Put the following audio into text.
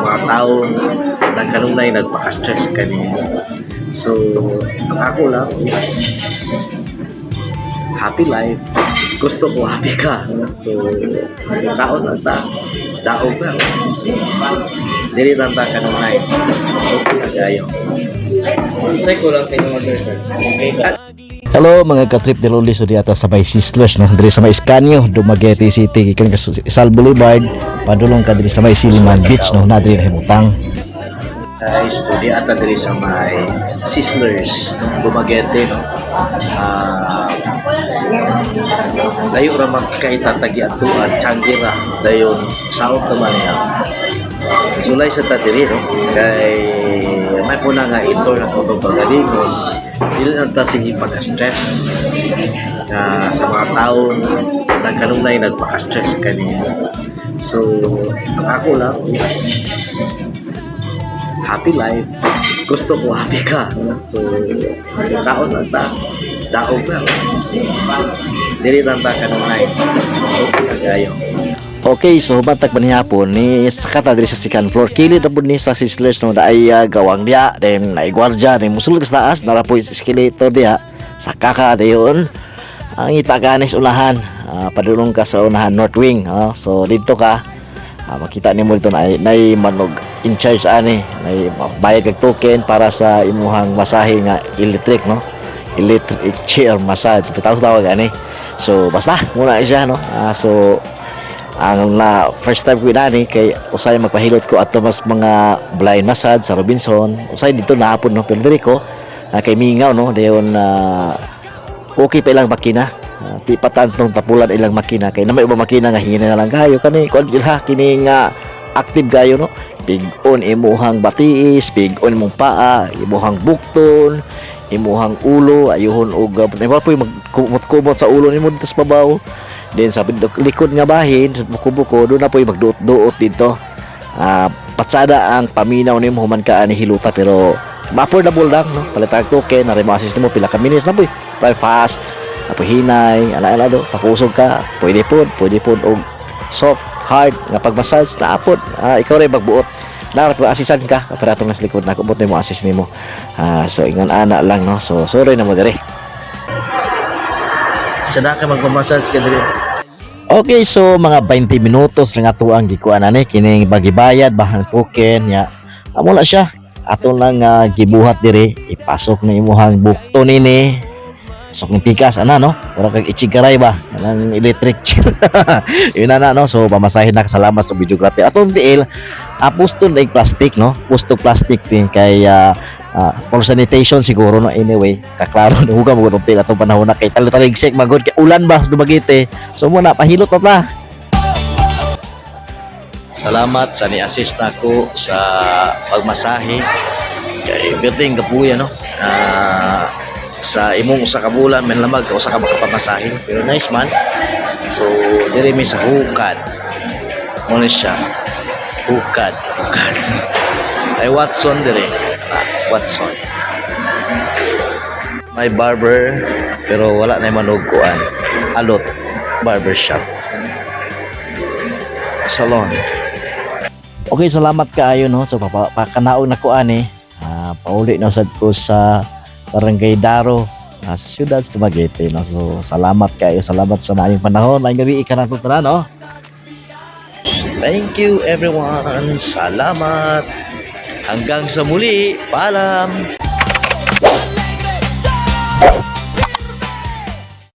sa mga tao nagkanunay nagpaka-stress kanina. So, ang ako lang, happy life. Gusto ko happy ka. So, kaon lang ta. Daog na. Dili lang ta kanunay. Okay na kayo. Check ko lang sa inyong order, sir. Okay ka? Hello mga ka-trip de Loli, so diata sa may Sislers no, diri sa may Escanio, Dumaguete City, kikin ka Sal Boulevard, padulong ka diri sa may Silman Beach no, na diri na himutang. Guys, so di ata diri sa may Sislers, Dumaguete no. Layo ra man kay tatagi atuan Changira dayon south naman niya. Sulay sa tatiri no, kay may puna nga ito na ko pagalingon. Dili na ta sige pagka-stress sa mga tao nagkanunay nagpaka-stress kanina. So, ang ako lang, happy life. Gusto ko happy ka. So, kaon lang ta. Daog na. Dili lang ta kanunay. Okay na kayo. Okay, so batak man hapon ni sakata diri sa second floor, kilid na pud ni sa Sislers no, daay gawang dia, then ay gwardiya ni musulod sa taas, nara po escalator dia. Saka ka dayon ang itaganis unahan, padulong ka sa unahan north wing. So dito ka makita nimo dito na nay manog in charge ani, nay bayad kag token para sa imuhang masahe nga electric no. Electric chair massage, bitaw tawag ani. So basta muna siya no. So ang first time ko inani kay usay magpahilot ko ato mas mga blind massage sa Robinson, usay dito nahapon no, pero diri ko kay mingaw no, dayon okay pa ilang makina, di pa tantong tapulan ilang makina kay na may ubang makina nga hingin na lang kayo kani kon ha kini nga active gayo no, pig-on imuhang batiis, pig-on imong paa, imuhang bukton, imuhang ulo, ayuhon og poy magkumot sa ulo nimo dito sa babaw. Then sa likod nga bahin, buko-buko, doon na po yung magduot-duot dito. Patsada ang paminaw ni mo human ka ani hiluta, pero affordable lang no. Palitag token na remasis nimo pila ka minutes na po. Fast, apo hinay, ala-ala do, pakusog ka, pwede pod og soft, hard nga pag-massage na apod. Ikaw ray magbuot. Dapat asisan ka, aparato nga sa likod na kubot nimo assist nimo. So ingon ana lang no. So sorry na mo dire. Sada ka magmamassage ka diri. Okay, so mga 20 minutos lang ato ang gikuan ani kining bagibayad bahang token nya. Amo na siya. Ato lang gibuhat diri, ipasok na imuhang bukto nini. Pasok ng pikas ana no. Ora kag ichigaray ba nang electric chair. Yun na no. So pamasahin na salamat sa videography. Atong tiil puston na plastic no. Pusto plastic din kay for sanitation siguro no, anyway kaklaro ni huga mo gud til atong panahon na kay taligsik magod kay ulan ba sa Dumaguete. So muna pahilot na ta. Salamat sa ni-assist nako sa pagmasahe kay birthday kapuya no. Sa imong usa ka bulan men lamag ka usa ka makapamasahe, pero nice man. So diri mi sa hukad mo siya hukad ay Watson diri. Watson. May barber pero wala na manuguan. Alot barbershop. Salon. Okay, salamat kaayo no. So pakanaog na ko ani. Pauli na sad ko sa Barangay Daro sa siyudad sa Dumaguete no. So salamat kayo, salamat sa maayong panahon. Ay gabi ka na tanan no. Thank you everyone. Salamat. Hanggang sa muli. Paalam.